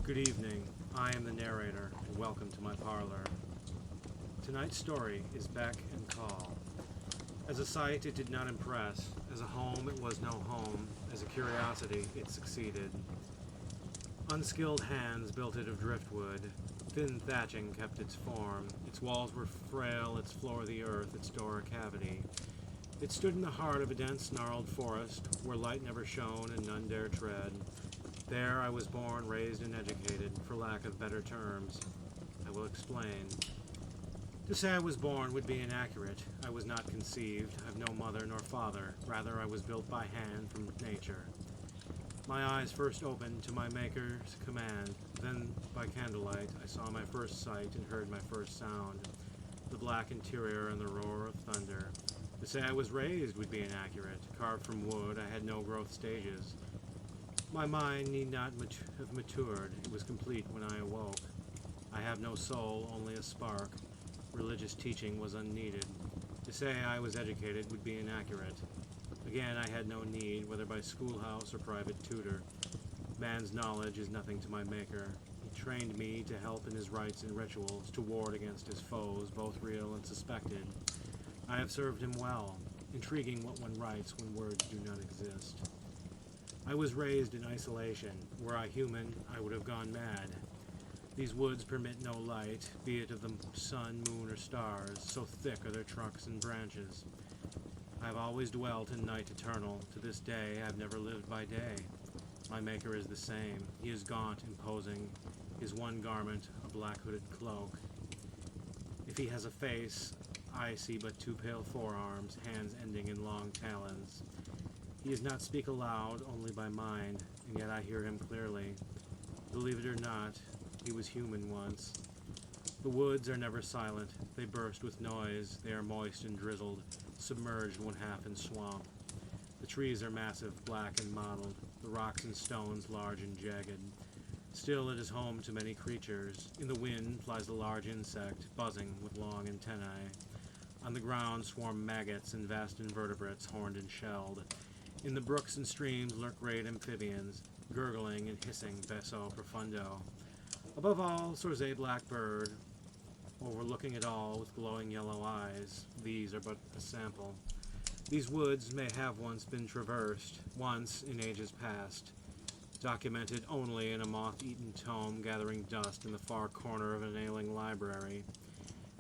Good evening. I am the narrator, and welcome to my parlor. Tonight's story is Beck and Call. As a sight, it did not impress. As a home, it was no home. As a curiosity, it succeeded. Unskilled hands built it of driftwood. Thin thatching kept its form. Its walls were frail, its floor the earth, its door a cavity. It stood in the heart of a dense, gnarled forest, where light never shone and none dare tread. There I was born, raised, and educated, for lack of better terms. I will explain. To say I was born would be inaccurate. I was not conceived. I have no mother nor father. Rather, I was built by hand from nature. My eyes first opened to my Maker's command. Then, by candlelight, I saw my first sight and heard my first sound, the black interior and the roar of thunder. To say I was raised would be inaccurate. Carved from wood, I had no growth stages. My mind need not have matured. It was complete when I awoke. I have no soul, only a spark. Religious teaching was unneeded. To say I was educated would be inaccurate. Again, I had no need, whether by schoolhouse or private tutor. Man's knowledge is nothing to my Maker. He trained me to help in his rites and rituals, to ward against his foes, both real and suspected. I have served him well, intriguing what one writes when words do not exist. I was raised in isolation. Were I human, I would have gone mad. These woods permit no light, be it of the sun, moon, or stars, so thick are their trunks and branches. I have always dwelt in night eternal. To this day, I have never lived by day. My Maker is the same. He is gaunt, imposing. His one garment, a black hooded cloak. If he has a face, I see but two pale forearms, hands ending in long talons. He does not speak aloud, only by mind, and yet I hear him clearly. Believe it or not, he was human once. The woods are never silent. They burst with noise. They are moist and drizzled, submerged one half in swamp. The trees are massive, black and mottled, the rocks and stones large and jagged. Still it is home to many creatures. In the wind flies a large insect, buzzing with long antennae. On the ground swarm maggots and vast invertebrates, horned and shelled. In the brooks and streams lurk great amphibians, gurgling and hissing basso profundo. Above all soars a black bird, overlooking it all with glowing yellow eyes. These are but a sample. These woods may have once been traversed, once in ages past, documented only in a moth-eaten tome gathering dust in the far corner of an ailing library.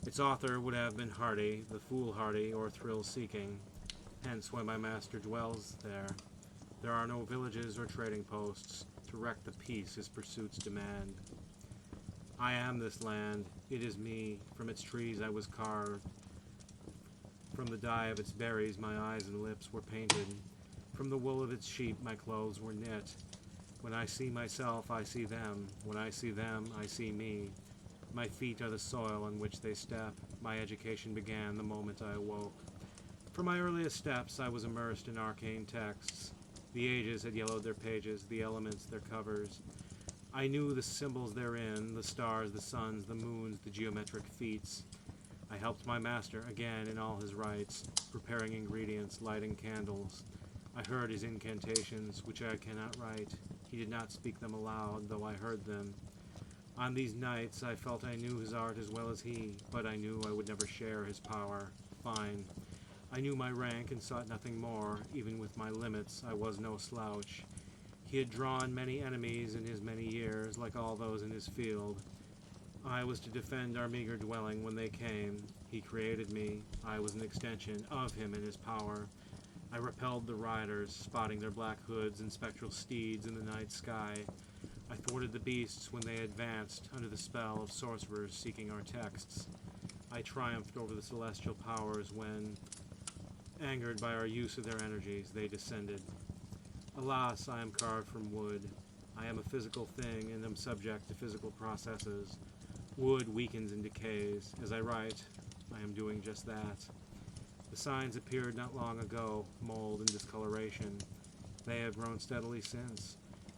Its author would have been hardy, the foolhardy or thrill-seeking. Hence why my master dwells there. There are no villages or trading posts to wreck the peace his pursuits demand. I am this land. It is me. From its trees I was carved. From the dye of its berries my eyes and lips were painted. From the wool of its sheep my clothes were knit. When I see myself, I see them. When I see them, I see me. My feet are the soil on which they step. My education began the moment I awoke. From my earliest steps, I was immersed in arcane texts. The ages had yellowed their pages, the elements their covers. I knew the symbols therein, the stars, the suns, the moons, the geometric feats. I helped my master again in all his rites, preparing ingredients, lighting candles. I heard his incantations, which I cannot write. He did not speak them aloud, though I heard them. On these nights, I felt I knew his art as well as he, but I knew I would never share his power. Fine. I knew my rank and sought nothing more. Even with my limits, I was no slouch. He had drawn many enemies in his many years, like all those in his field. I was to defend our meager dwelling when they came. He created me. I was an extension of him and his power. I repelled the riders, spotting their black hoods and spectral steeds in the night sky. I thwarted the beasts when they advanced under the spell of sorcerers seeking our texts. I triumphed over the celestial powers when, angered by our use of their energies, they descended. Alas, I am carved from wood. I am a physical thing and am subject to physical processes. Wood weakens and decays. As I write, I am doing just that. The signs appeared not long ago, mold and discoloration. They have grown steadily since.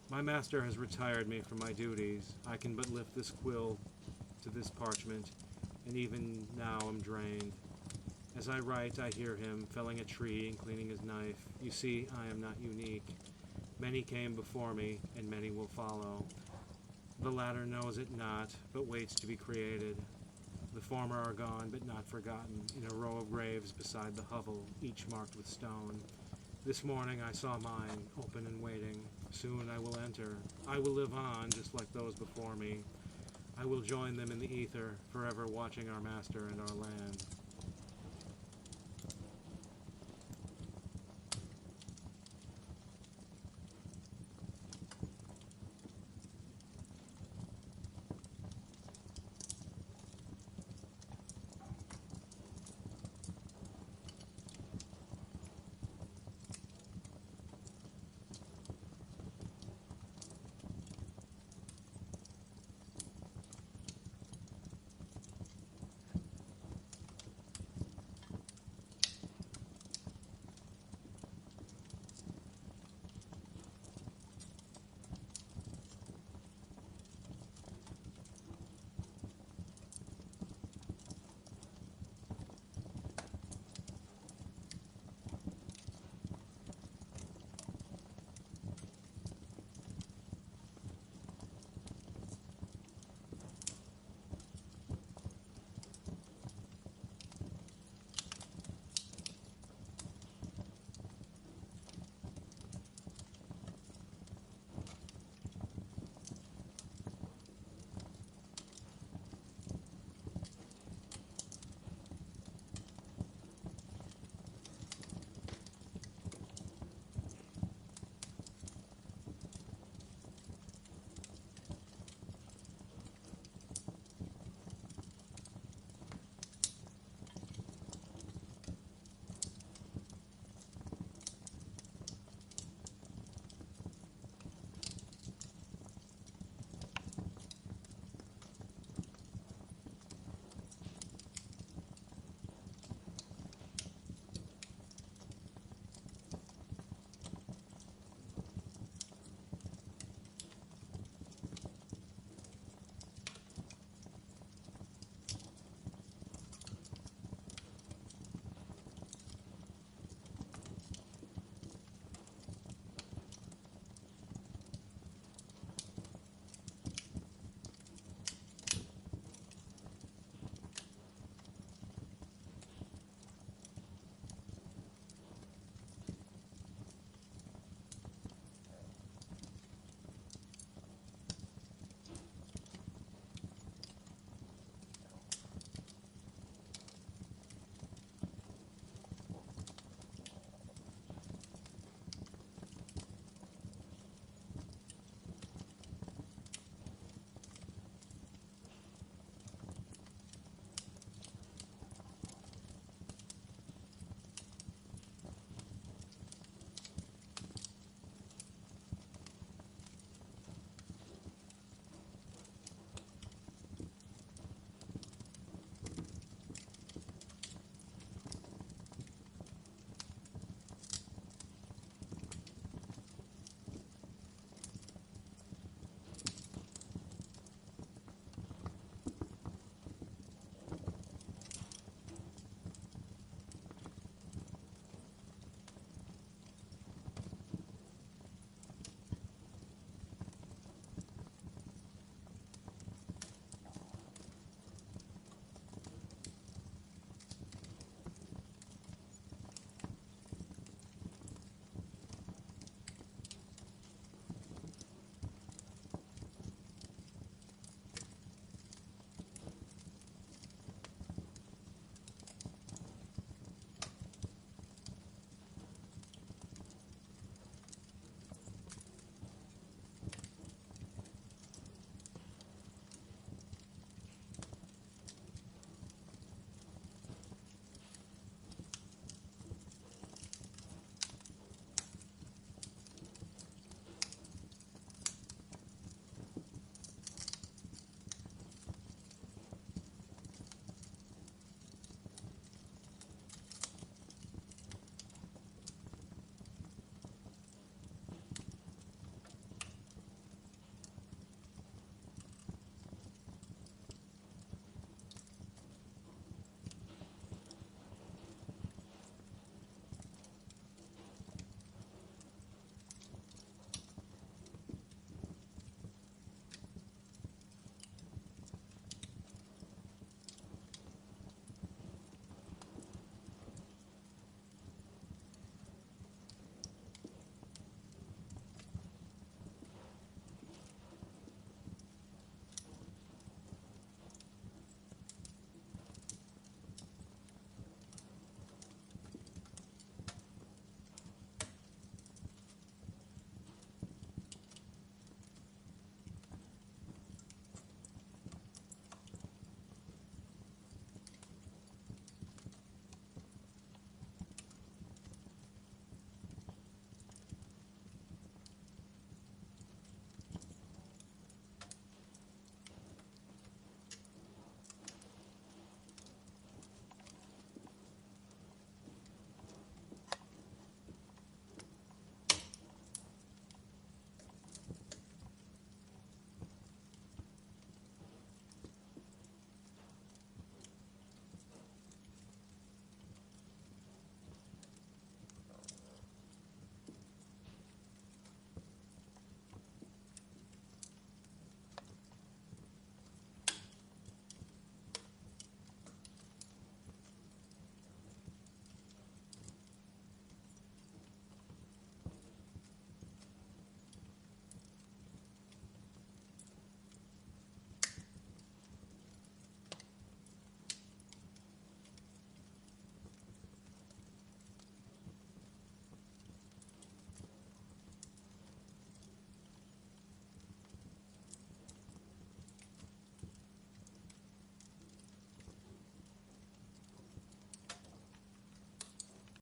My master has retired me from my duties. I can but lift this quill to this parchment, and even now am drained. As I write, I hear him felling a tree and cleaning his knife. You see, I am not unique. Many came before me, and many will follow. The latter knows it not, but waits to be created. The former are gone, but not forgotten, in a row of graves beside the hovel, each marked with stone. This morning I saw mine, open and waiting. Soon I will enter. I will live on, just like those before me. I will join them in the ether, forever watching our master and our land.